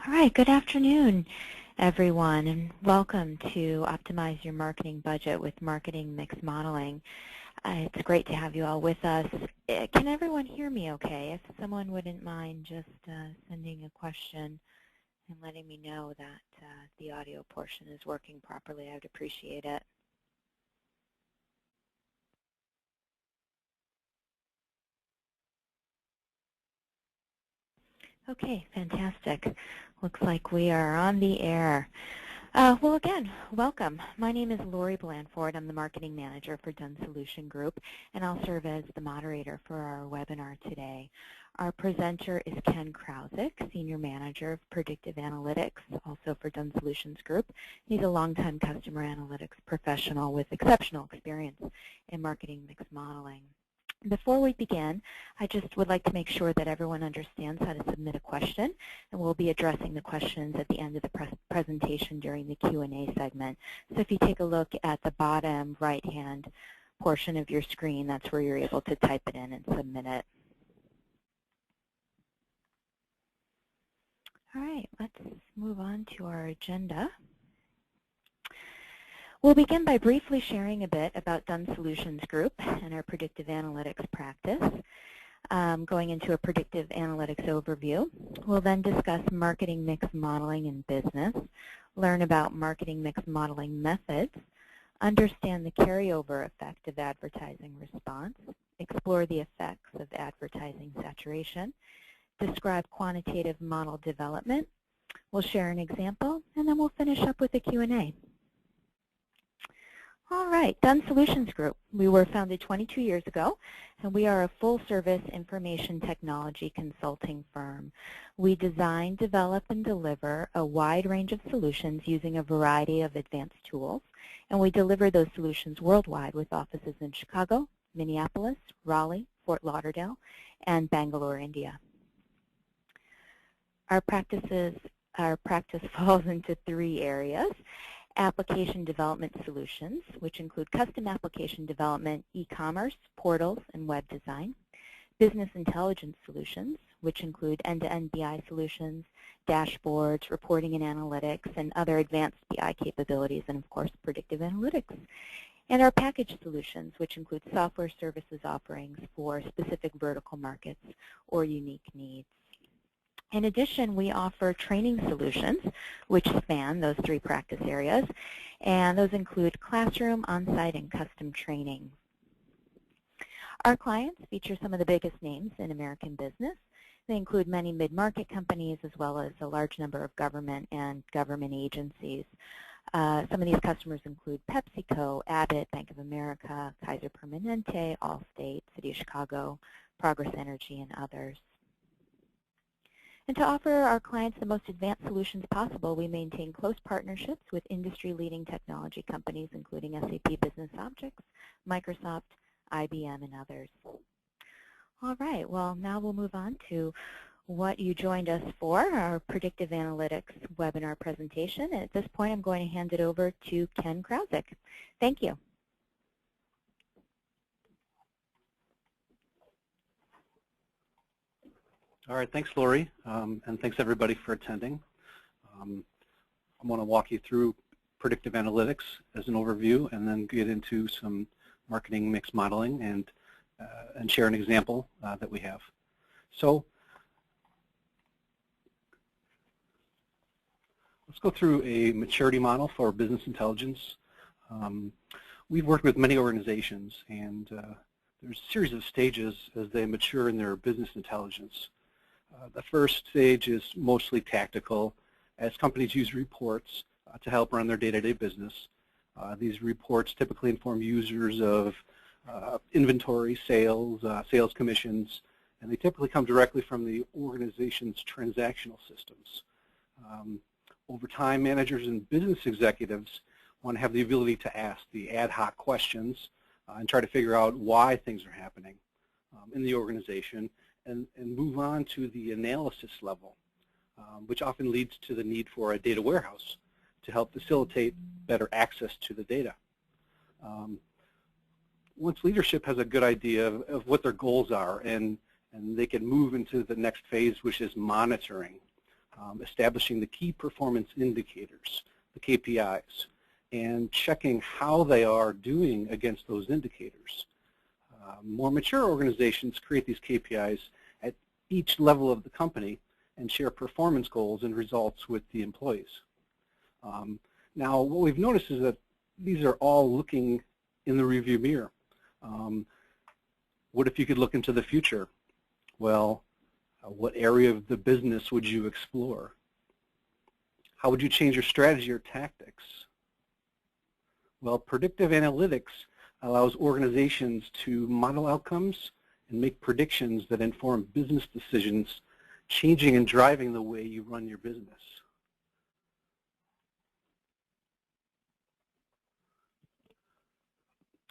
All right, good afternoon, everyone, and welcome to Optimize Your Marketing Budget with Marketing Mix Modeling. It's great to have you all with us. Can everyone hear me okay? If someone wouldn't mind just sending a question and letting me know that the audio portion is working properly, I would appreciate it. Okay, fantastic. Looks like we are on the air. Well, again, welcome. My name is Lori Blandford. I'm the Marketing Manager for Dun Solution Group, and I'll serve as the moderator for our webinar today. Our presenter is Ken Krausik, Senior Manager of Predictive Analytics, also for Dun Solutions Group. He's a longtime customer analytics professional with exceptional experience in marketing mix modeling. Before we begin, I just would like to make sure that everyone understands how to submit a question, and we'll be addressing the questions at the end of the presentation during the Q&A segment. So if you take a look at the bottom right-hand portion of your screen, that's where you're able to type it in and submit it. All right, let's move on to our agenda. We'll begin by briefly sharing a bit about Dun Solutions Group and our predictive analytics practice, going into a predictive analytics overview. We'll then discuss marketing mix modeling in business, learn about marketing mix modeling methods, understand the carryover effect of advertising response, explore the effects of advertising saturation, describe quantitative model development. We'll share an example, and then we'll finish up with a Q&A. All right, Dun Solutions Group. We were founded 22 years ago, and we are a full-service information technology consulting firm. We design, develop, and deliver a wide range of solutions using a variety of advanced tools, and we deliver those solutions worldwide with offices in Chicago, Minneapolis, Raleigh, Fort Lauderdale, and Bangalore, India. Our practice falls into three areas. Application development solutions, which include custom application development, e-commerce, portals, and web design. Business intelligence solutions, which include end-to-end BI solutions, dashboards, reporting and analytics, and other advanced BI capabilities, and of course, predictive analytics. And our package solutions, which include software services offerings for specific vertical markets or unique needs. In addition, we offer training solutions, which span those three practice areas, and those include classroom, on-site, and custom training. Our clients feature some of the biggest names in American business. They include many mid-market companies as well as a large number of government and government agencies. Some of these customers include PepsiCo, Abbott, Bank of America, Kaiser Permanente, Allstate, City of Chicago, Progress Energy, and others. And to offer our clients the most advanced solutions possible, we maintain close partnerships with industry-leading technology companies, including SAP Business Objects, Microsoft, IBM, and others. All right, well, now we'll move on to what you joined us for, our Predictive Analytics webinar presentation. And at this point, I'm going to hand it over to Ken Krausik. Thank you. All right, thanks, Lori, and thanks everybody for attending. I want to walk you through predictive analytics as an overview, and then get into some marketing mix modeling and share an example that we have. So let's go through a maturity model for business intelligence. We've worked with many organizations, and there's a series of stages as they mature in their business intelligence. The first stage is mostly tactical, as companies use reports to help run their day-to-day business. These reports typically inform users of inventory, sales, sales commissions, and they typically come directly from the organization's transactional systems. Over time, managers and business executives want to have the ability to ask the ad hoc questions and try to figure out why things are happening in the organization, and move on to the analysis level, which often leads to the need for a data warehouse to help facilitate better access to the data. Once leadership has a good idea of what their goals are, and they can move into the next phase, which is monitoring, establishing the key performance indicators, the KPIs, and checking how they are doing against those indicators. More mature organizations create these KPIs at each level of the company and share performance goals and results with the employees. Now, what we've noticed is that these are all looking in the rearview mirror. What if you could look into the future? Well, what area of the business would you explore? How would you change your strategy or tactics? Well, predictive analytics allows organizations to model outcomes and make predictions that inform business decisions, changing and driving the way you run your business.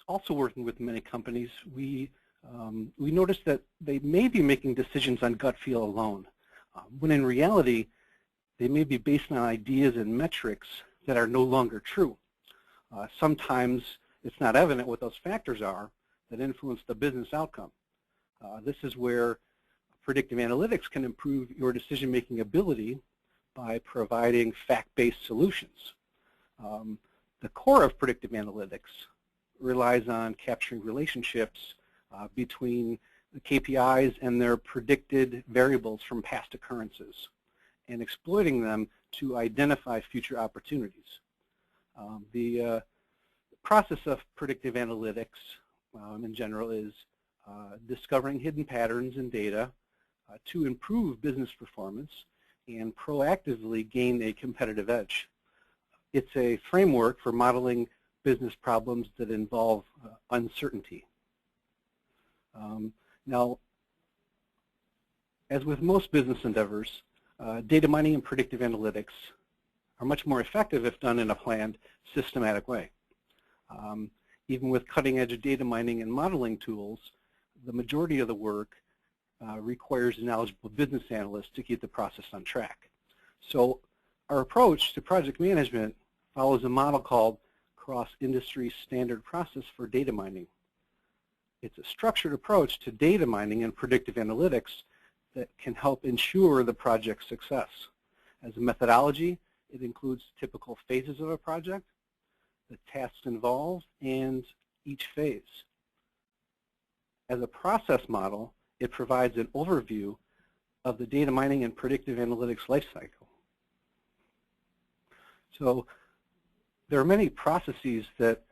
Also working with many companies, we noticed that they may be making decisions on gut feel alone, when in reality, they may be based on ideas and metrics that are no longer true. Sometimes it's not evident what those factors are that influence the business outcome. This is where predictive analytics can improve your decision-making ability by providing fact-based solutions. The core of predictive analytics relies on capturing relationships between the KPIs and their predicted variables from past occurrences and exploiting them to identify future opportunities. The process of predictive analytics in general is discovering hidden patterns in data to improve business performance and proactively gain a competitive edge. It's a framework for modeling business problems that involve uncertainty. Now, as with most business endeavors, data mining and predictive analytics are much more effective if done in a planned, systematic way. Even with cutting-edge data mining and modeling tools, the majority of the work requires a knowledgeable business analyst to keep the process on track. So our approach to project management follows a model called cross-industry standard process for data mining. It's a structured approach to data mining and predictive analytics that can help ensure the project's success. As a methodology, it includes typical phases of a project, the tasks involved, and each phase. As a process model, it provides an overview of the data mining and predictive analytics lifecycle. So there are many processes that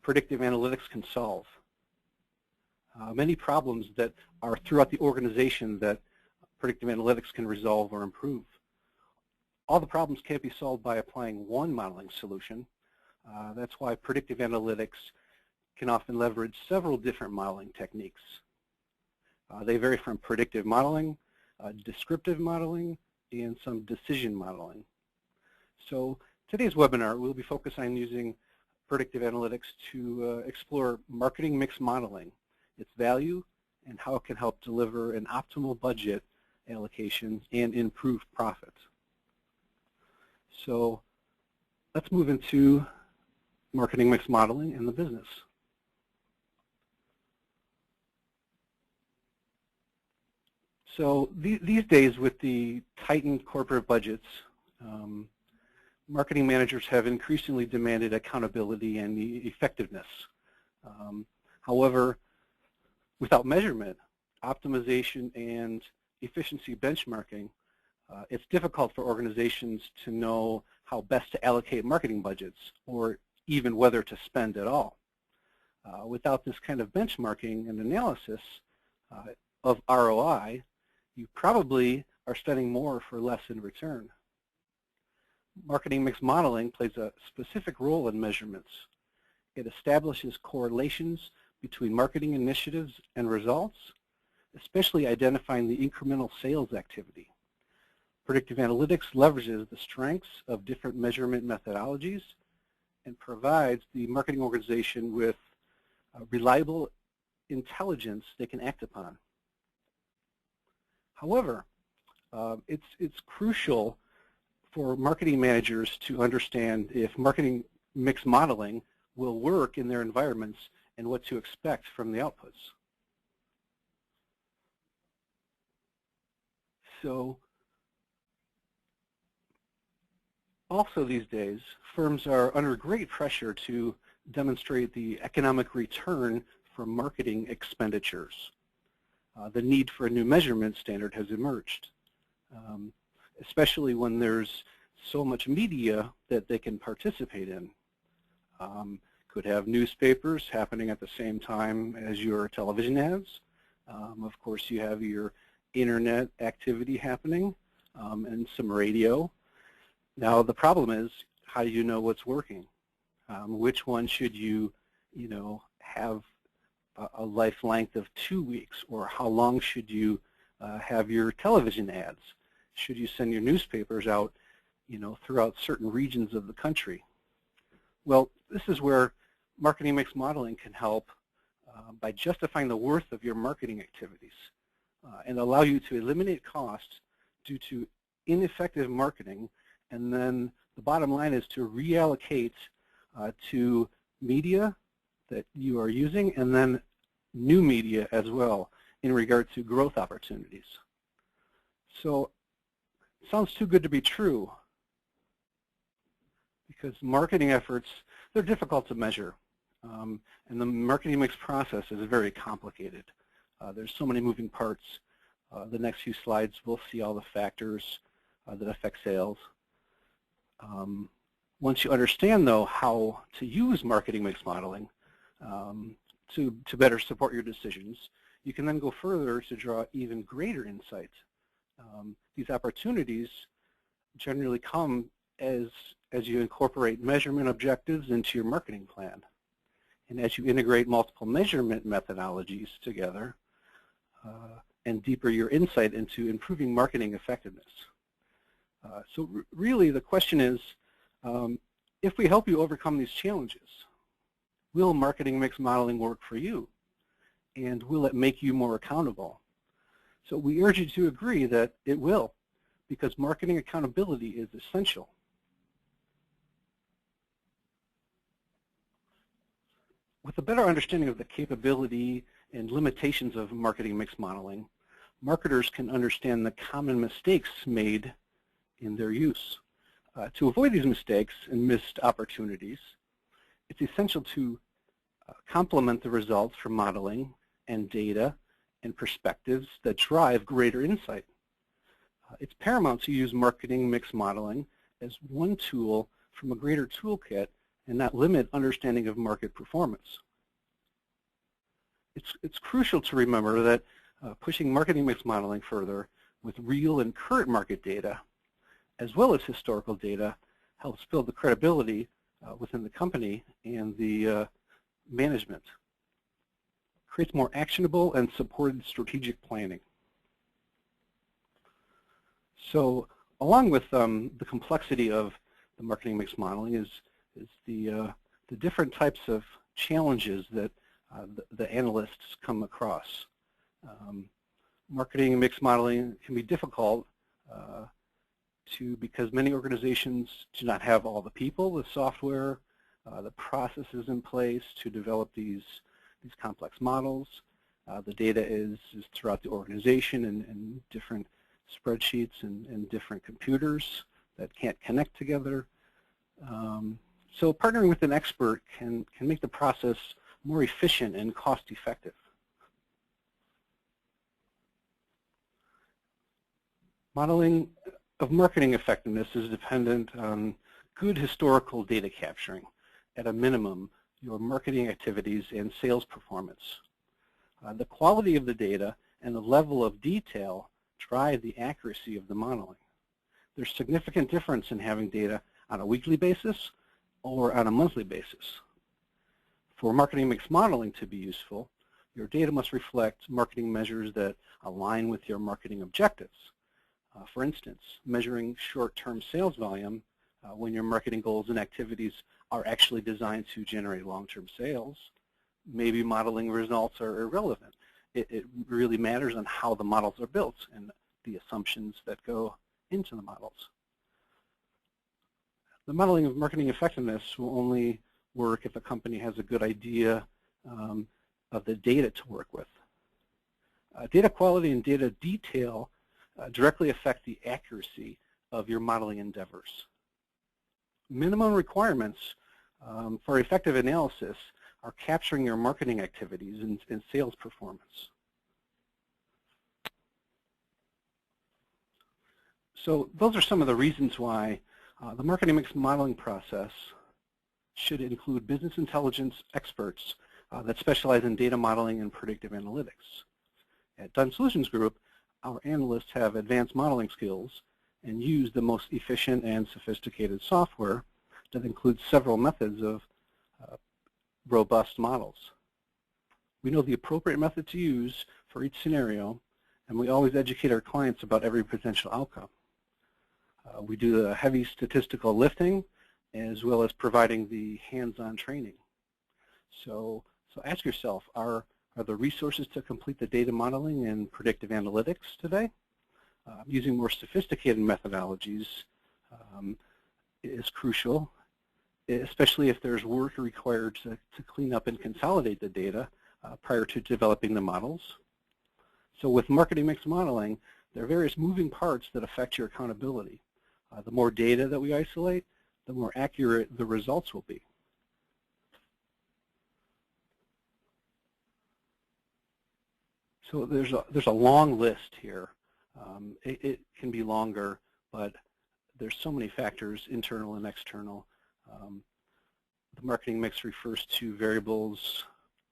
predictive analytics can solve. Many problems that are throughout the organization that predictive analytics can resolve or improve. All the problems can't be solved by applying one modeling solution. That's why predictive analytics can often leverage several different modeling techniques. They vary from predictive modeling, descriptive modeling, and some decision modeling. So today's webinar, we'll be focused on using predictive analytics to explore marketing mix modeling, its value, and how it can help deliver an optimal budget allocation and improve profit. So let's move into marketing mix modeling in the business. So these days, with the tightened corporate budgets, marketing managers have increasingly demanded accountability and effectiveness. However, without measurement, optimization, and efficiency benchmarking, it's difficult for organizations to know how best to allocate marketing budgets or even whether to spend at all. Without this kind of benchmarking and analysis of ROI, you probably are spending more for less in return. Marketing mix modeling plays a specific role in measurements. It establishes correlations between marketing initiatives and results, especially identifying the incremental sales activity. Predictive analytics leverages the strengths of different measurement methodologies and provides the marketing organization with reliable intelligence they can act upon. However, it's crucial for marketing managers to understand if marketing mix modeling will work in their environments and what to expect from the outputs. So Also these days, firms are under great pressure to demonstrate the economic return from marketing expenditures. The need for a new measurement standard has emerged, especially when there's so much media that they can participate in. Could have newspapers happening at the same time as your television ads. Of course, you have your internet activity happening and some radio. Now, the problem is, how do you know what's working? Which one should you have a life length of 2 weeks, or how long should you have your television ads? Should you send your newspapers out, throughout certain regions of the country? Well, this is where marketing mix modeling can help by justifying the worth of your marketing activities and allow you to eliminate costs due to ineffective marketing, and then the bottom line is to reallocate to media that you are using, and then new media as well in regard to growth opportunities. So it sounds too good to be true, because marketing efforts, they're difficult to measure. And the marketing mix process is very complicated. There's so many moving parts. The next few slides, we'll see all the factors that affect sales. Once you understand, though, how to use marketing mix modeling to better support your decisions, you can then go further to draw even greater insight. These opportunities generally come as you incorporate measurement objectives into your marketing plan, and as you integrate multiple measurement methodologies together and deeper your insight into improving marketing effectiveness. So really the question is, if we help you overcome these challenges, will marketing mix modeling work for you? And will it make you more accountable? So we urge you to agree that it will, because marketing accountability is essential. With a better understanding of the capability and limitations of marketing mix modeling, marketers can understand the common mistakes made in their use. To avoid these mistakes and missed opportunities, it's essential to complement the results from modeling and data and perspectives that drive greater insight. It's paramount to use marketing mix modeling as one tool from a greater toolkit and not limit understanding of market performance. It's crucial to remember that pushing marketing mix modeling further with real and current market data, as well as historical data, helps build the credibility within the company and the management. Creates more actionable and supported strategic planning. So along with the complexity of the marketing mix modeling is the different types of challenges that the analysts come across. Marketing mix modeling can be difficult because many organizations do not have all the people, the software, the processes in place to develop these complex models. The data is throughout the organization in different spreadsheets and different computers that can't connect together. So partnering with an expert can make the process more efficient and cost-effective. Modeling of marketing effectiveness is dependent on good historical data capturing. At a minimum, your marketing activities and sales performance. The quality of the data and the level of detail drive the accuracy of the modeling. There's significant difference in having data on a weekly basis or on a monthly basis. For marketing mix modeling to be useful, your data must reflect marketing measures that align with your marketing objectives. For instance, measuring short-term sales volume when your marketing goals and activities are actually designed to generate long-term sales. Maybe modeling results are irrelevant. It really matters on how the models are built and the assumptions that go into the models. The modeling of marketing effectiveness will only work if a company has a good idea of the data to work with. Data quality and data detail directly affect the accuracy of your modeling endeavors. minimum requirements for effective analysis are capturing your marketing activities and sales performance. So those are some of the reasons why the marketing mix modeling process should include business intelligence experts that specialize in data modeling and predictive analytics. At Dunn Solutions Group, our analysts have advanced modeling skills and use the most efficient and sophisticated software that includes several methods of robust models. We know the appropriate method to use for each scenario, and we always educate our clients about every potential outcome. We do the heavy statistical lifting as well as providing the hands-on training. So ask yourself, are the resources to complete the data modeling and predictive analytics today? Using more sophisticated methodologies is crucial, especially if there's work required to clean up and consolidate the data prior to developing the models. So with marketing mix modeling, there are various moving parts that affect your accountability. The more data that we isolate, the more accurate the results will be. So there's a long list here. It can be longer, but there's so many factors, internal and external. The marketing mix refers to variables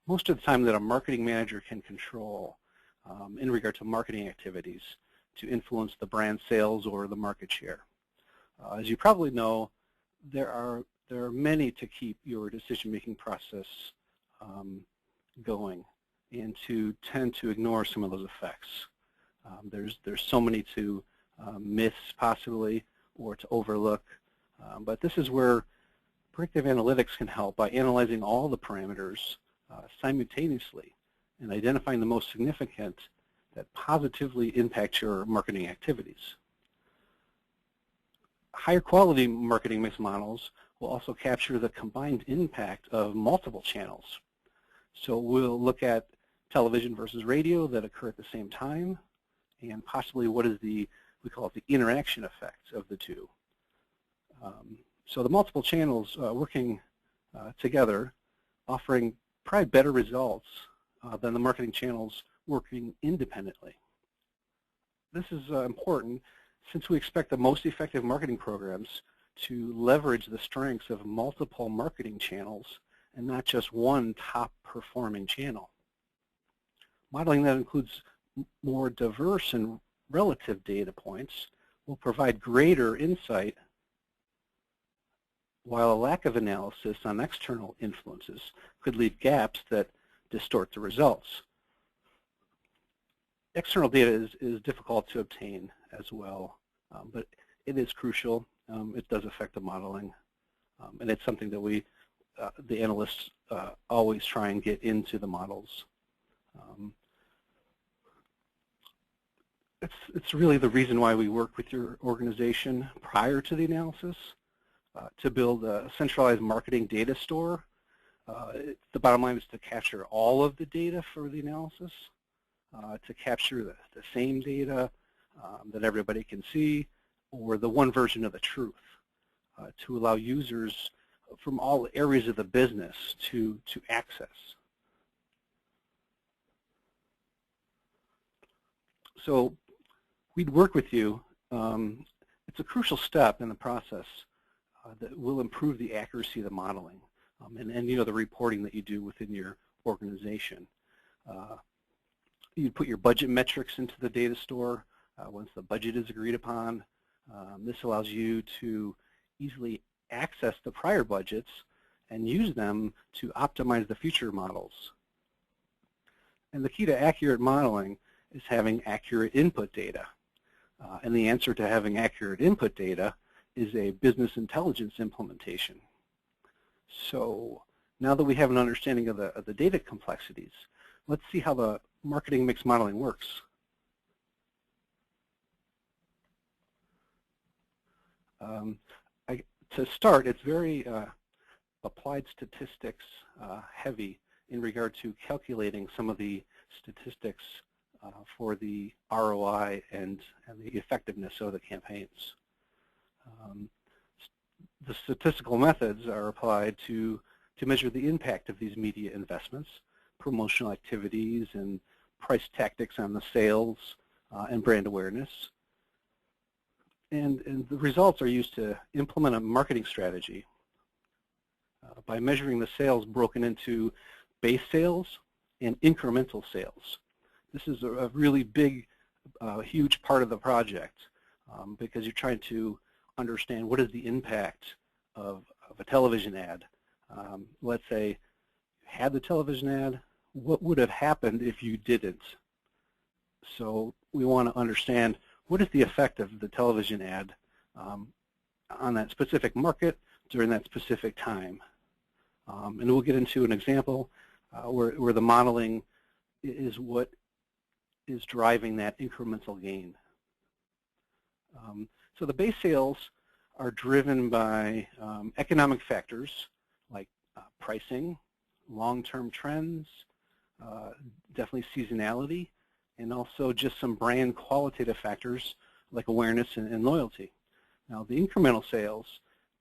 most of the time that a marketing manager can control in regard to marketing activities to influence the brand sales or the market share. As you probably know, there are many to keep your decision-making process going and to tend to ignore some of those effects. There's so many to miss possibly or to overlook, but this is where predictive analytics can help by analyzing all the parameters simultaneously and identifying the most significant that positively impact your marketing activities. Higher quality marketing mix models will also capture the combined impact of multiple channels. So we'll look at television versus radio that occur at the same time, and possibly what is we call it the interaction effect of the two. So the multiple channels working together, offering probably better results than the marketing channels working independently. This is important since we expect the most effective marketing programs to leverage the strengths of multiple marketing channels and not just one top performing channel. Modeling that includes more diverse and relative data points will provide greater insight, while a lack of analysis on external influences could leave gaps that distort the results. External data is difficult to obtain as well, but it is crucial. It does affect the modeling, and it's something that we, the analysts, always try and get into the models. It's really the reason why we work with your organization prior to the analysis to build a centralized marketing data store. The bottom line is to capture all of the data for the analysis, to capture the same data that everybody can see, or the one version of the truth, to allow users from all areas of the business to access. So we'd work with you. It's a crucial step in the process that will improve the accuracy of the modeling and you know, the reporting that you do within your organization. You put your budget metrics into the data store once the budget is agreed upon. This allows you to easily access the prior budgets and use them to optimize the future models. And the key to accurate modeling is having accurate input data. And the answer to having accurate input data is a business intelligence implementation. So now that we have an understanding of the data complexities, let's see how the marketing mix modeling works. To start, it's very applied statistics heavy in regard to calculating some of the statistics for the ROI and the effectiveness of the campaigns. the statistical methods are applied to measure the impact of these media investments, promotional activities, and price tactics on the sales and brand awareness. And the results are used to implement a marketing strategy by measuring the sales broken into base sales and incremental sales. This is a really big, huge part of the project because you're trying to understand what is the impact of a television ad. Let's say you had the television ad, what would have happened if you didn't? So we want to understand what is the effect of the television ad on that specific market during that specific time. And we'll get into an example where the modeling is what is driving that incremental gain. So the base sales are driven by economic factors like pricing, long-term trends, definitely seasonality, and also just some brand qualitative factors like awareness and loyalty. Now the incremental sales,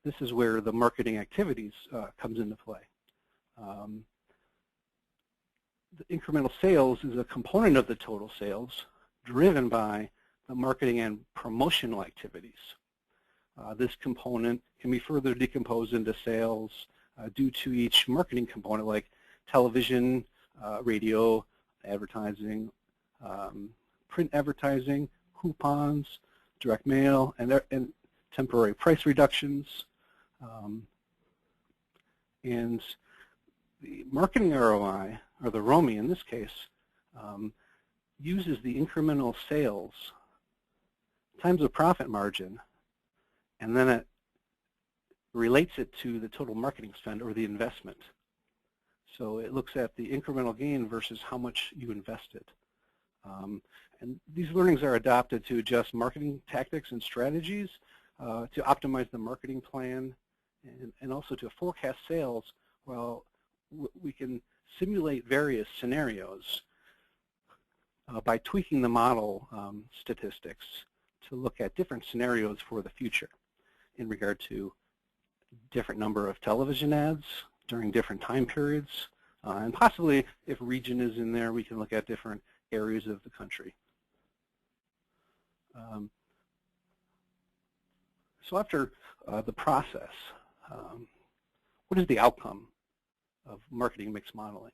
this is where the marketing activities comes into play. The incremental sales is a component of the total sales driven by the marketing and promotional activities. This component can be further decomposed into sales due to each marketing component like television, radio, advertising, print advertising, coupons, direct mail, and temporary price reductions. And the marketing ROI, or the ROMI in this case, uses the incremental sales times the profit margin, and then it relates it to the total marketing spend or the investment. So it looks at the incremental gain versus how much you invested. And these learnings are adopted to adjust marketing tactics and strategies, to optimize the marketing plan, and also to forecast sales. Well, we can simulate various scenarios by tweaking the model statistics to look at different scenarios for the future in regard to different number of television ads during different time periods, and possibly if region is in there, we can look at different areas of the country. So after the process, what is the outcome of marketing mix modeling?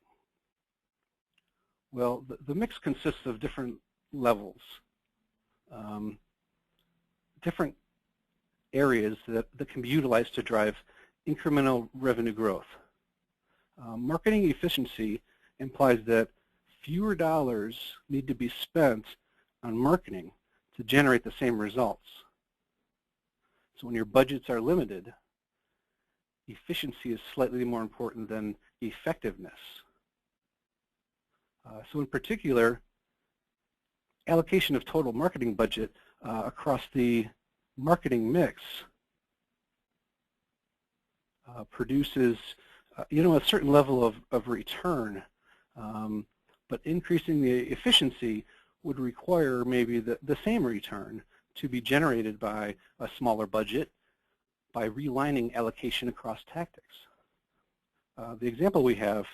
Well, the mix consists of different levels, different areas that can be utilized to drive incremental revenue growth. Marketing efficiency implies that fewer dollars need to be spent on marketing to generate the same results. So when your budgets are limited, efficiency is slightly more important than effectiveness. So in particular, allocation of total marketing budget across the marketing mix produces a certain level of return, but increasing the efficiency would require maybe the same return to be generated by a smaller budget by realigning allocation across tactics. The example we have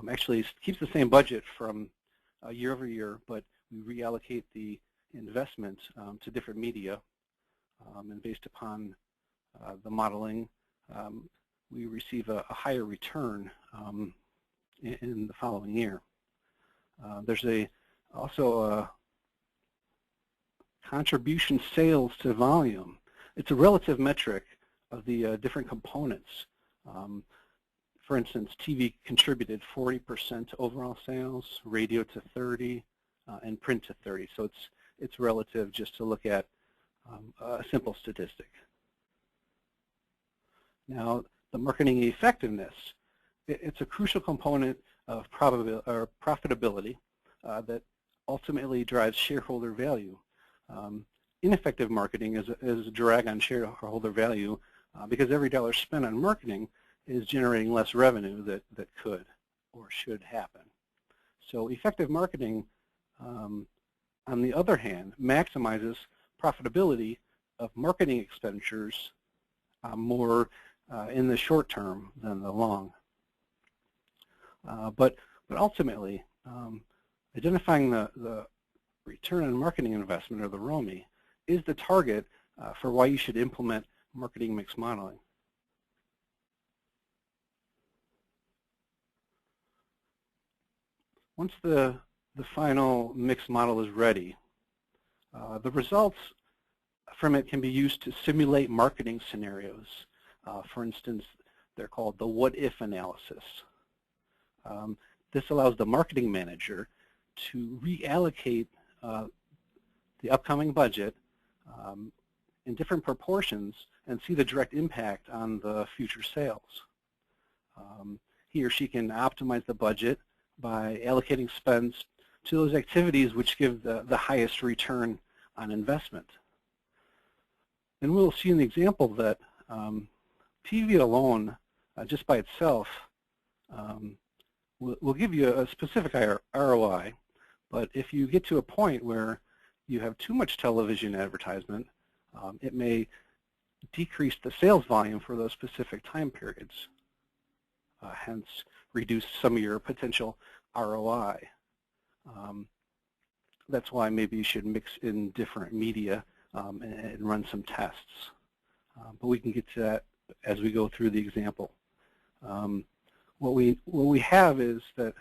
actually keeps the same budget from year over year, but we reallocate the investment to different media, and based upon the modeling, we receive a higher return in the following year. There's also a contribution sales to volume. It's a relative metric of the different components. For instance, TV contributed 40% to overall sales, radio to 30%, and print to 30%. So it's relative just to look at a simple statistic. Now, the marketing effectiveness, it's a crucial component of profitability that ultimately drives shareholder value. Ineffective marketing is a drag on shareholder value because every dollar spent on marketing is generating less revenue that could or should happen. So effective marketing, on the other hand, maximizes profitability of marketing expenditures more in the short term than the long. But ultimately, identifying the return on marketing investment, or the ROMI, is the target for why you should implement marketing mix modeling. Once the final mix model is ready, the results from it can be used to simulate marketing scenarios. For instance, they're called the what-if analysis. This allows the marketing manager to reallocate the upcoming budget in different proportions and see the direct impact on the future sales. He or she can optimize the budget by allocating spends to those activities which give the highest return on investment. And we'll see in the example that PV alone, just by itself, will give you a specific ROI, but if you get to a point where you have too much television advertisement, it may decrease the sales volume for those specific time periods, hence reduce some of your potential ROI. That's why maybe you should mix in different media and run some tests. But we can get to that as we go through the example. What we have is that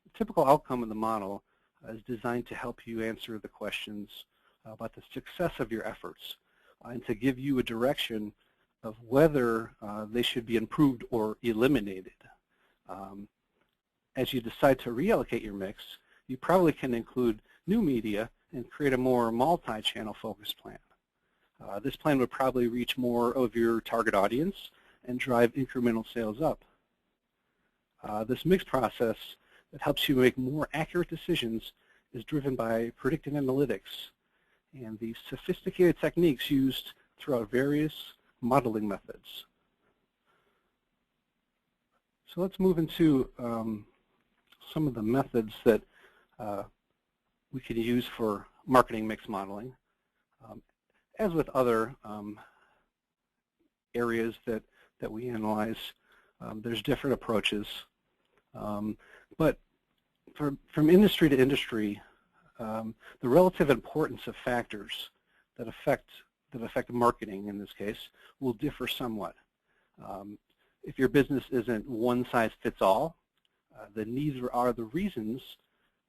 the typical outcome of the model is designed to help you answer the questions about the success of your efforts and to give you a direction of whether they should be improved or eliminated. As you decide to reallocate your mix, you probably can include new media and create a more multi-channel focused plan. This plan would probably reach more of your target audience and drive incremental sales up. This mix process that helps you make more accurate decisions is driven by predictive analytics and the sophisticated techniques used throughout various modeling methods. So let's move into some of the methods that we can use for marketing mix modeling. As with other areas that we analyze, there's different approaches. But from industry to industry, the relative importance of factors that affect marketing, in this case, will differ somewhat. If your business isn't one size fits all, the needs are the reasons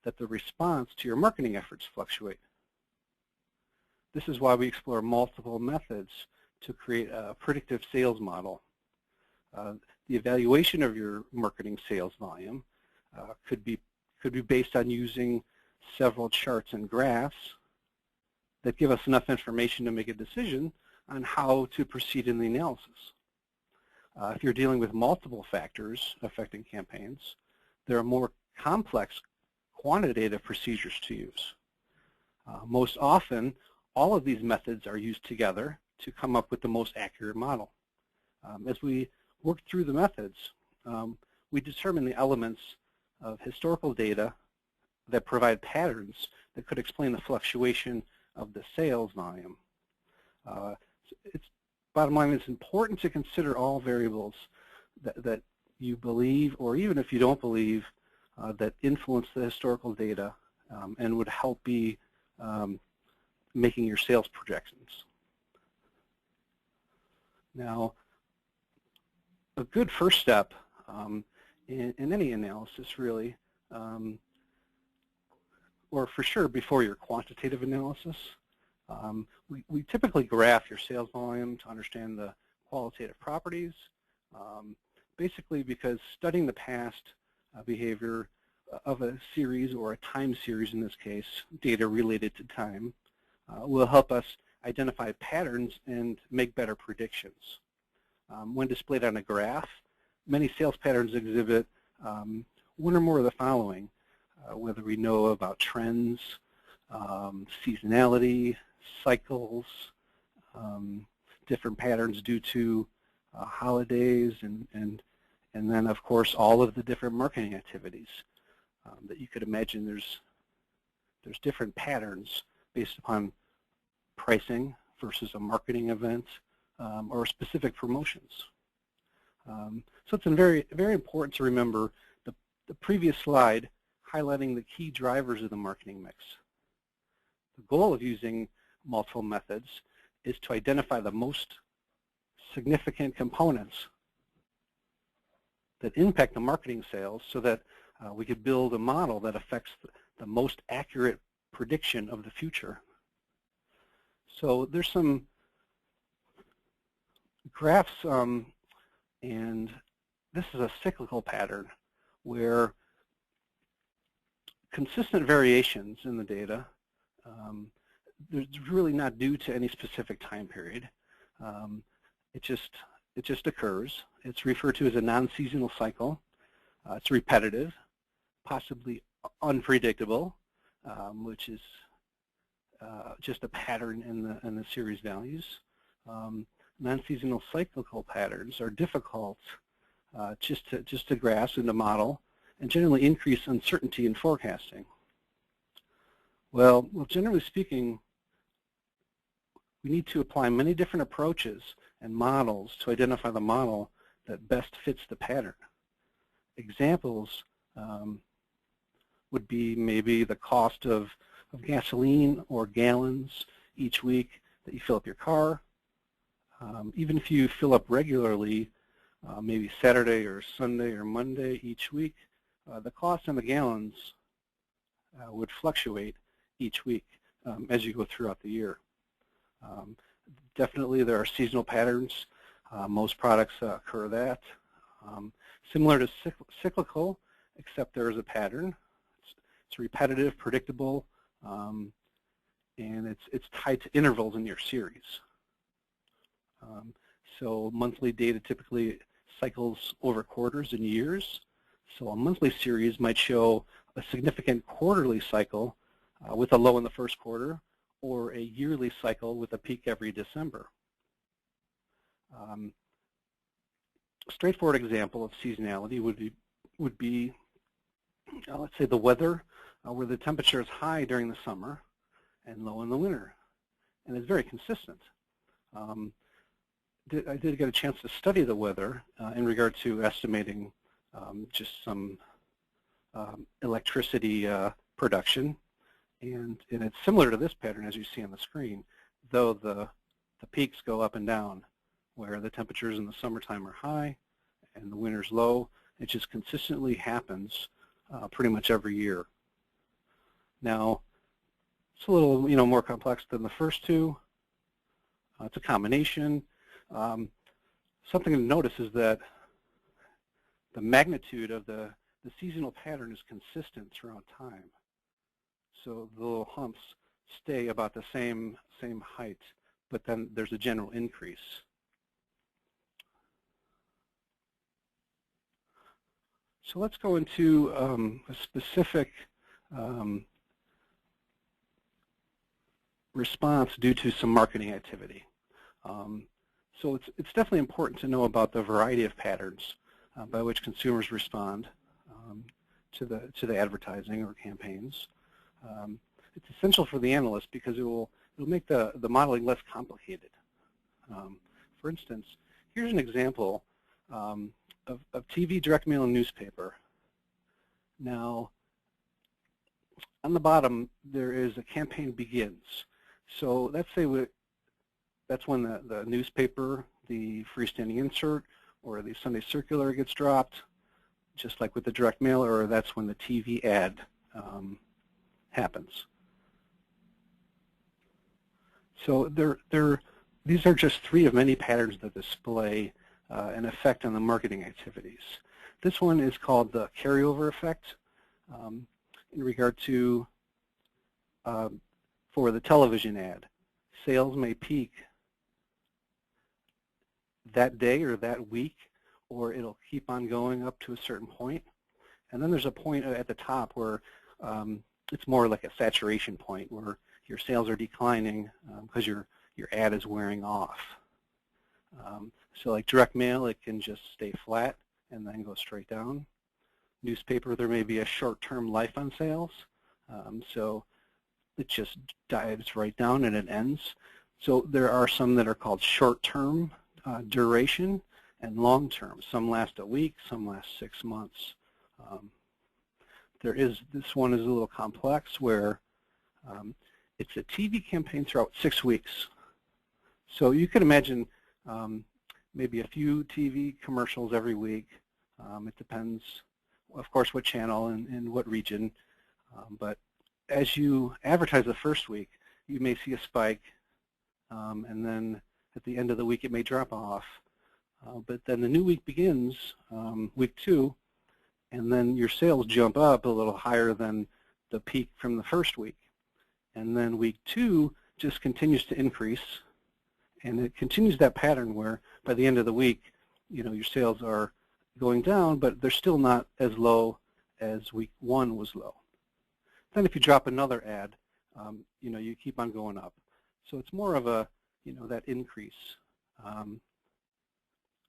that the response to your marketing efforts fluctuate. This is why we explore multiple methods to create a predictive sales model. The evaluation of your marketing sales volume could be based on using several charts and graphs that give us enough information to make a decision on how to proceed in the analysis. If you're dealing with multiple factors affecting campaigns, there are more complex quantitative procedures to use. Most often, all of these methods are used together to come up with the most accurate model. As we work through the methods, we determine the elements of historical data that provide patterns that could explain the fluctuation of the sales volume. Bottom line, it's important to consider all variables that you believe, or even if you don't believe, that influence the historical data and would help be making your sales projections. Now, a good first step in any analysis, really, or for sure before your quantitative analysis, we typically graph your sales volume to understand the qualitative properties, basically because studying the past behavior of a series, or a time series in this case, data related to time, will help us identify patterns and make better predictions. When displayed on a graph, many sales patterns exhibit one or more of the following, whether we know about trends, seasonality, cycles, different patterns due to holidays, and then, of course, all of the different marketing activities that you could imagine. There's different patterns based upon pricing versus a marketing event, or specific promotions. So it's very, very important to remember the previous slide highlighting the key drivers of the marketing mix. The goal of using multiple methods is to identify the most significant components that impact the marketing sales so that we could build a model that affects the most accurate prediction of the future. So there's some graphs, and this is a cyclical pattern where consistent variations in the data, there's really not due to any specific time period. It just occurs. It's referred to as a non-seasonal cycle. It's repetitive, possibly unpredictable, which is just a pattern in the series values. Non-seasonal cyclical patterns are difficult just to grasp and to model, and generally increase uncertainty in forecasting. Well, generally speaking, we need to apply many different approaches and models to identify the model that best fits the pattern. Examples would be maybe the cost of gasoline or gallons each week that you fill up your car. Even if you fill up regularly, maybe Saturday or Sunday or Monday each week, the cost on the gallons would fluctuate each week as you go throughout the year. Definitely there are seasonal patterns. Most products occur that. Similar to cyclical, except there is a pattern. It's repetitive, predictable, and it's tied to intervals in your series. So monthly data typically cycles over quarters and years. So a monthly series might show a significant quarterly cycle with a low in the first quarter, or a yearly cycle with a peak every December. A straightforward example of seasonality would be let's say the weather, where the temperature is high during the summer and low in the winter, and it's very consistent. I did get a chance to study the weather in regard to estimating just some electricity production, and it's similar to this pattern as you see on the screen, though the peaks go up and down, where the temperatures in the summertime are high and the winter's low. It just consistently happens pretty much every year. Now, it's a little more complex than the first two. It's a combination. Something to notice is that the magnitude of the seasonal pattern is consistent throughout time. So the little humps stay about the same height, but then there's a general increase. So let's go into a specific response due to some marketing activity. So it's definitely important to know about the variety of patterns by which consumers respond to the advertising or campaigns. It's essential for the analyst because it'll make the modeling less complicated. For instance, here's an example of TV, direct mail, and newspaper. Now, on the bottom, there is a campaign begins. So let's say that's when the newspaper, the freestanding insert, or the Sunday circular gets dropped, just like with the direct mail, or that's when the TV ad happens. So these are just three of many patterns that display an effect on the marketing activities. This one is called the carryover effect in regard to for the television ad. Sales may peak that day or that week, or it'll keep on going up to a certain point. And then there's a point at the top where it's more like a saturation point where your sales are declining because your ad is wearing off. So like direct mail, it can just stay flat and then go straight down. Newspaper, there may be a short-term life on sales, so it just dives right down and it ends. So there are some that are called short-term duration and long-term. Some last a week, some last 6 months. This one is a little complex where it's a TV campaign throughout 6 weeks. So you could imagine maybe a few TV commercials every week. It depends, of course, what channel and what region. But as you advertise the first week, you may see a spike, and then at the end of the week it may drop off. But then the new week begins, week 2, and then your sales jump up a little higher than the peak from the first week. And then week 2 just continues to increase, and it continues that pattern where by the end of the week, your sales are going down, but they're still not as low as week 1 was low. Then if you drop another ad, you keep on going up. So it's more of a, that increase,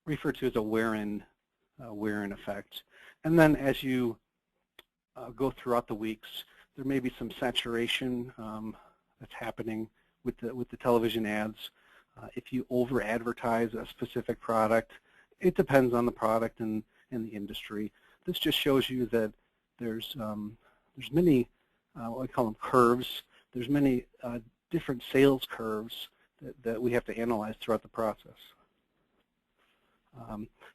referred to as a wear-in effect. And then as you go throughout the weeks, there may be some saturation that's happening with the television ads. If you over-advertise a specific product, it depends on the product and the industry. This just shows you that there's many, what we call them curves. There's many different sales curves that we have to analyze throughout the process.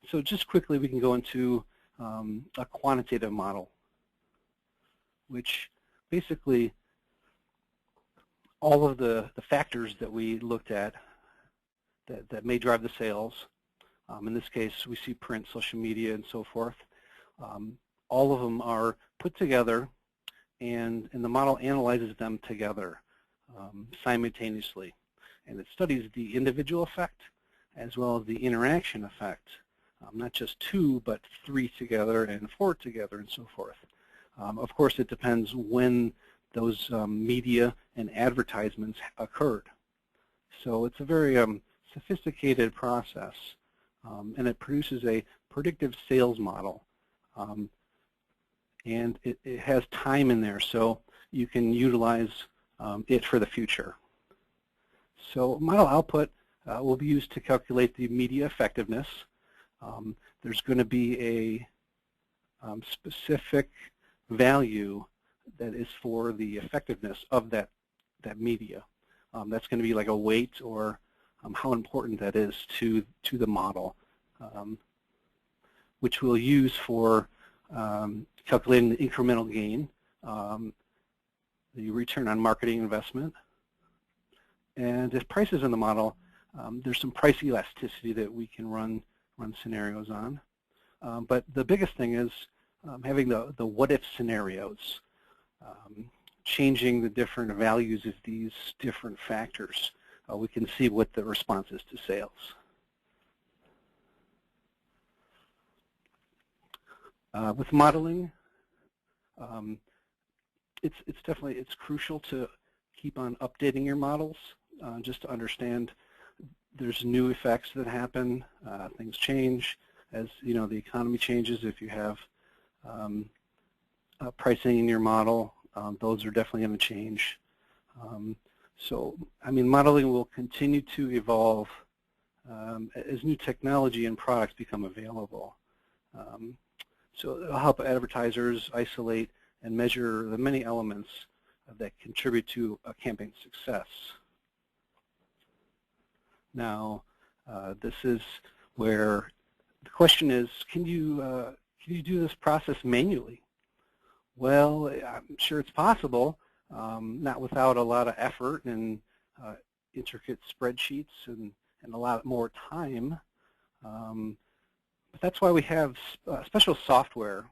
So just quickly, we can go into a quantitative model, which basically all of the factors that we looked at that may drive the sales. In this case, we see print, social media, and so forth. All of them are put together, and the model analyzes them together simultaneously. And it studies the individual effect as well as the interaction effect, not just 2, but 3 together and 4 together and so forth. Of course, it depends when those media and advertisements occurred. So it's a very sophisticated process, and it produces a predictive sales model. And it has time in there, so you can utilize it for the future. So model output will be used to calculate the media effectiveness. There's going to be a specific value that is for the effectiveness of that media. That's going to be like a weight or how important that is to the model, which we'll use for calculating the incremental gain, the return on marketing investment. And if price is in the model, there's some price elasticity that we can run scenarios on. But the biggest thing is having the what-if scenarios, changing the different values of these different factors. We can see what the response is to sales. With modeling, it's crucial to keep on updating your models, just to understand there's new effects that happen, things change as the economy changes. If you have pricing in your model, those are definitely going to change. So modeling will continue to evolve as new technology and products become available. So it'll help advertisers isolate and measure the many elements that contribute to a campaign's success. Now, this is where the question is, can you do this process manually? Well, I'm sure it's possible, not without a lot of effort and intricate spreadsheets and a lot more time. But that's why we have special software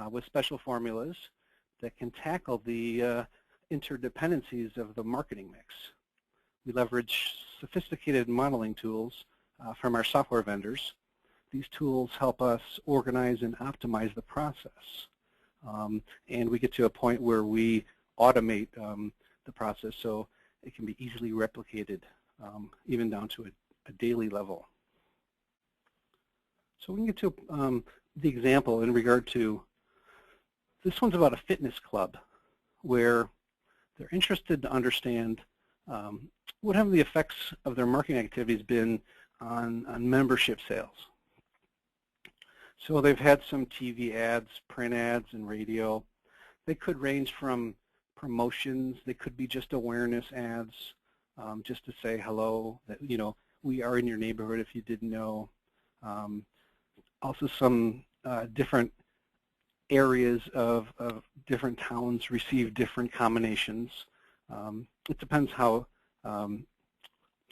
with special formulas that can tackle the interdependencies of the marketing mix. We leverage sophisticated modeling tools from our software vendors. These tools help us organize and optimize the process. And we get to a point where we automate the process so it can be easily replicated, even down to a daily level. So we can get to the example in regard to, this one's about a fitness club where they're interested to understand What have the effects of their marketing activities been on membership sales? So they've had some TV ads, print ads, and radio. They could range from promotions. They could be just awareness ads, just to say hello, that, you know, we are in your neighborhood if you didn't know. Also some different areas of different towns receive different combinations. It depends how the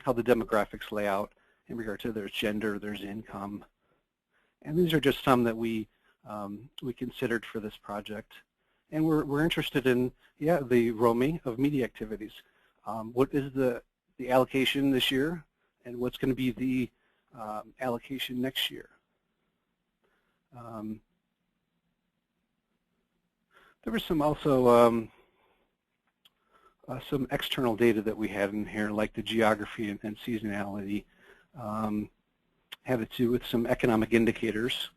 demographics lay out in regard to their gender, their income. And these are just some that we considered for this project. And we're interested in, yeah, the roaming of media activities. What is the allocation this year, and what's going to be the allocation next year? There was some also some external data that we had in here, like the geography and seasonality. Had to do with some economic indicators.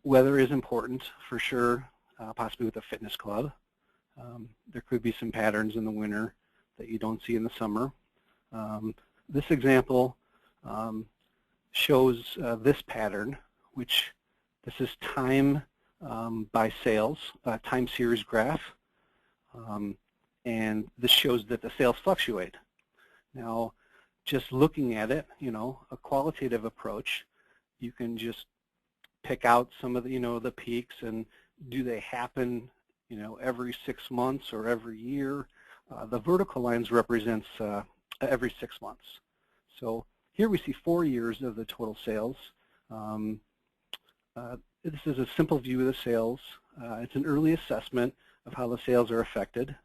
Weather is important for sure, possibly with a fitness club. There could be some patterns in the winter that you don't see in the summer. This example shows this pattern, which this is time by sales, time series graph. And this shows that the sales fluctuate. Now, just looking at it, you know, a qualitative approach, you can just pick out some of the, you know, the peaks, and do they happen, you know, every 6 months or every year? The vertical lines represents every 6 months. So here we see 4 years of the total sales. This is a simple view of the sales. It's an early assessment of how the sales are affected.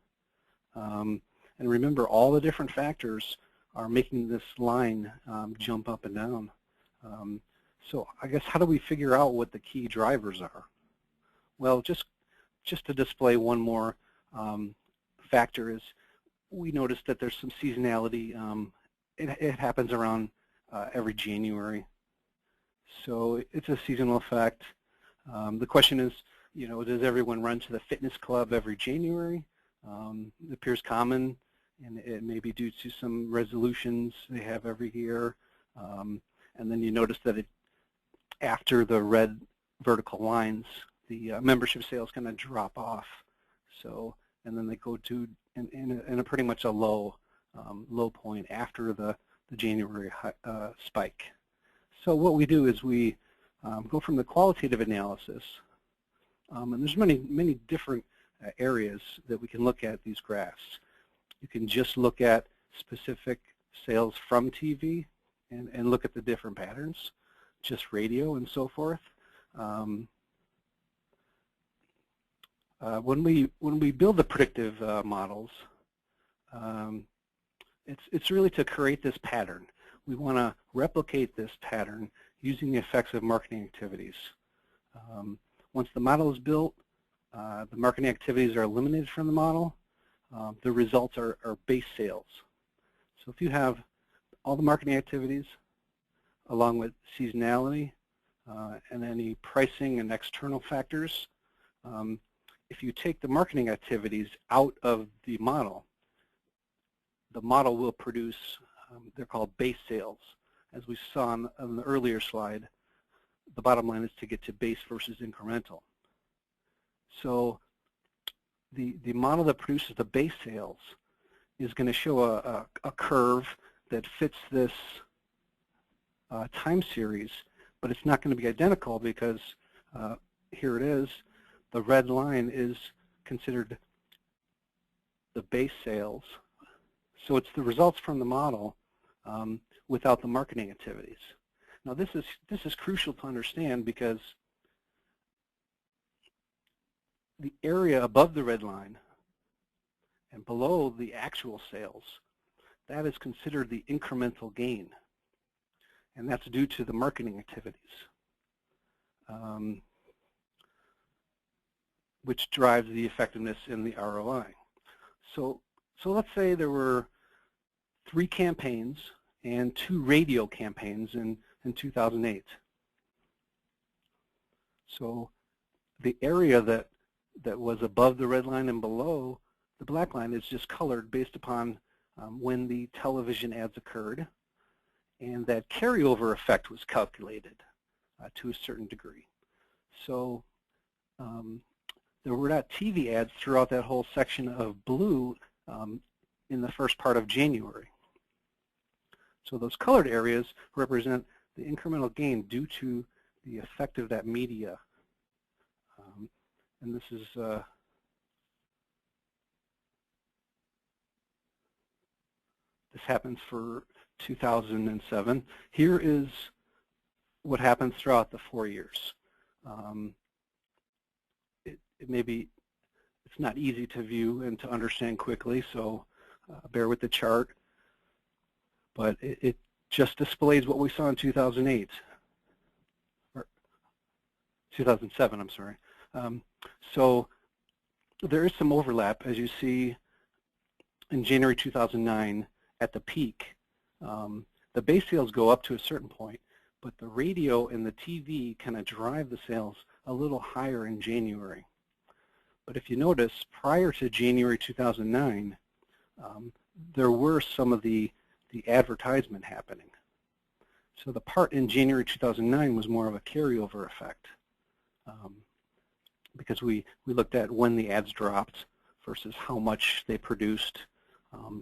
And remember, all the different factors are making this line jump up and down. So I guess, how do we figure out what the key drivers are? Well, just to display one more factor is, we noticed that there's some seasonality. It happens around every January. So it's a seasonal effect. The question is, you know, does everyone run to the fitness club every January? It appears common, and it may be due to some resolutions they have every year. And then you notice that after the red vertical lines, the membership sales kind of drop off. So, and then they go to in a pretty much a low point after the January spike. So what we do is we go from the qualitative analysis, and there's many different areas that we can look at these graphs. You can just look at specific sales from TV and look at the different patterns, just radio and so forth. When we build the predictive models, it's really to create this pattern. We want to replicate this pattern using the effects of marketing activities. Once the model is built, the marketing activities are eliminated from the model. The results are base sales. So if you have all the marketing activities along with seasonality and any pricing and external factors, if you take the marketing activities out of the model will produce, they're called base sales. As we saw on the earlier slide, the bottom line is to get to base versus incremental. So the model that produces the base sales is going to show a curve that fits this time series, but it's not going to be identical because here it is. The red line is considered the base sales. So it's the results from the model without the marketing activities. Now this is crucial to understand, because the area above the red line and below the actual sales, that is considered the incremental gain. And that's due to the marketing activities, which drives the effectiveness in the ROI. So let's say there were 3 campaigns and 2 radio campaigns in 2008. So the area that was above the red line and below The black line is just colored based upon when the television ads occurred, and that carryover effect was calculated to a certain degree. So there were not TV ads throughout that whole section of blue in the first part of January. So those colored areas represent the incremental gain due to the effect of that media. And this is this happens for 2007. Here is what happens throughout the 4 years. It may be, it's not easy to view and to understand quickly, so bear with the chart. But it just displays what we saw in 2008, or 2007, I'm sorry. So there is some overlap, as you see in January 2009 at the peak. The base sales go up to a certain point, but the radio and the TV kind of drive the sales a little higher in January. But if you notice, prior to January 2009, there were some of the advertisement happening. So the part in January 2009 was more of a carryover effect because we looked at when the ads dropped versus how much they produced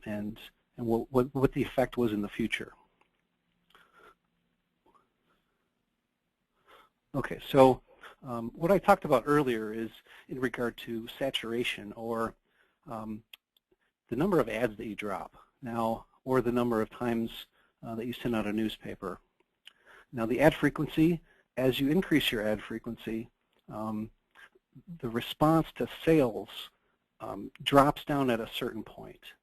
and what the effect was in the future. Okay, so what I talked about earlier is in regard to saturation, or the number of ads that you drop now, or the number of times that you send out a newspaper. Now the ad frequency, as you increase your ad frequency, the response to sales drops down at a certain point.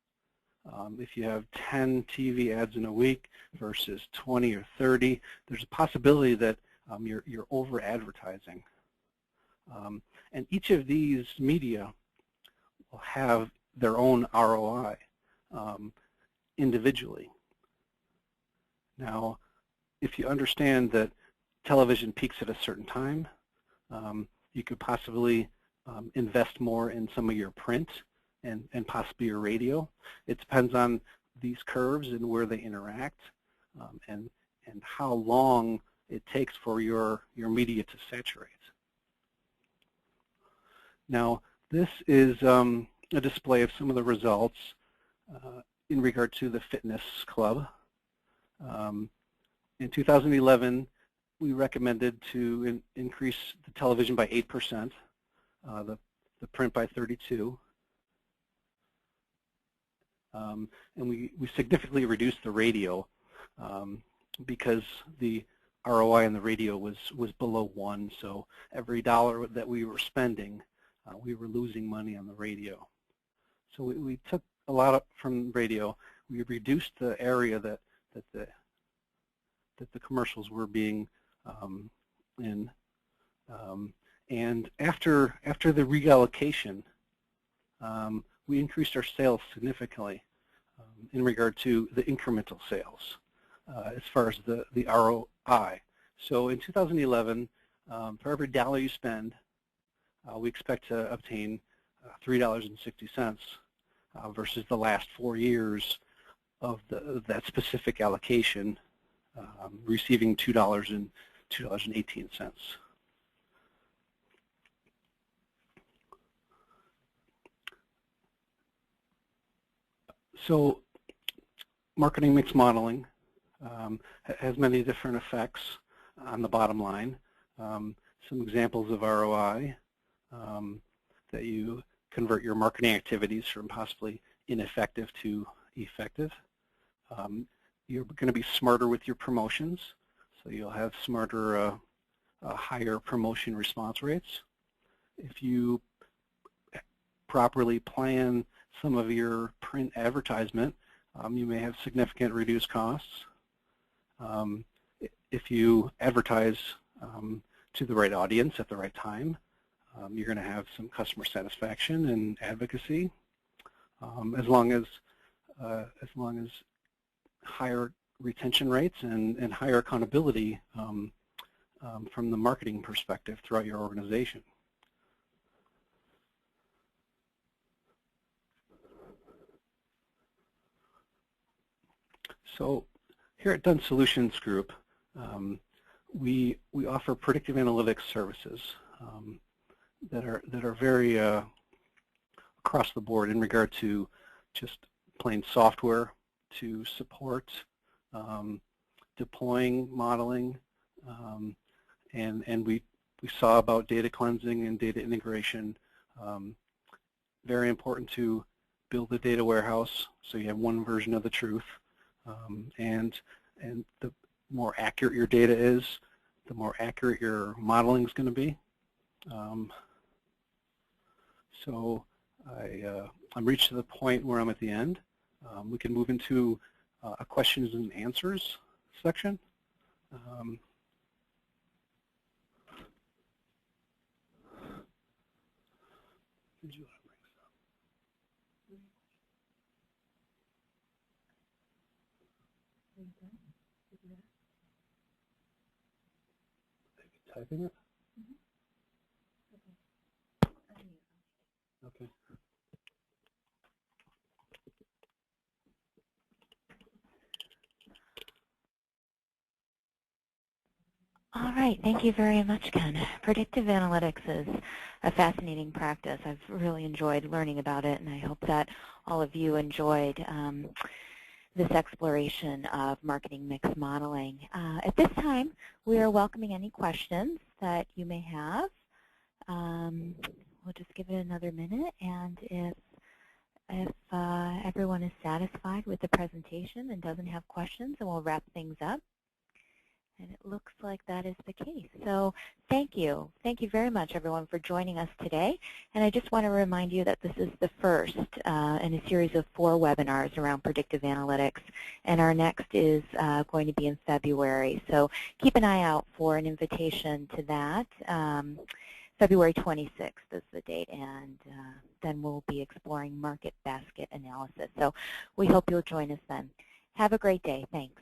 If you have 10 TV ads in a week versus 20 or 30, there's a possibility that you're over-advertising. And each of these media will have their own ROI individually. Now, if you understand that television peaks at a certain time, you could possibly invest more in some of your print and possibly your radio. It depends on these curves and where they interact and how long it takes for your media to saturate. Now, this is a display of some of the results in regard to the fitness club. In 2011, we recommended to increase the television by 8%, the print by 32%, and we significantly reduced the radio because the ROI on the radio was below 1, so every dollar that we were spending, we were losing money on the radio. So we took a lot from radio. We reduced the area that the commercials were being in, and after the reallocation, we increased our sales significantly in regard to the incremental sales as far as the ROI. So in 2011, for every dollar you spend, we expect to obtain $3.60 versus the last 4 years of that specific allocation, receiving $2.18. So marketing mix modeling has many different effects on the bottom line. Some examples of ROI, that you convert your marketing activities from possibly ineffective to effective. You're going to be smarter with your promotions, so you'll have smarter, higher promotion response rates. If you properly plan some of your print advertisement, you may have significant reduced costs. If you advertise to the right audience at the right time, you're going to have some customer satisfaction and advocacy, as long as higher retention rates and higher accountability from the marketing perspective throughout your organization. So here at Done Solutions Group, we offer predictive analytics services that are very across the board in regard to just plain software, to support deploying modeling, and we saw about data cleansing and data integration. Very important to build a data warehouse so you have one version of the truth, and the more accurate your data is, the more accurate your modeling is going to be. So I'm reached to the point where I'm at the end. We can move into a questions and answers section. Typing it? Okay. All right, thank you very much, Ken. Predictive analytics is a fascinating practice. I've really enjoyed learning about it, and I hope that all of you enjoyed this exploration of marketing mix modeling. At this time, we are welcoming any questions that you may have. We'll just give it another minute, and if everyone is satisfied with the presentation and doesn't have questions, then we'll wrap things up. And it looks like that is the case. So thank you. Thank you very much, everyone, for joining us today. And I just want to remind you that this is the first in a series of 4 webinars around predictive analytics. And our next is going to be in February. So keep an eye out for an invitation to that. February 26th is the date, and then we'll be exploring market basket analysis. So we hope you'll join us then. Have a great day. Thanks.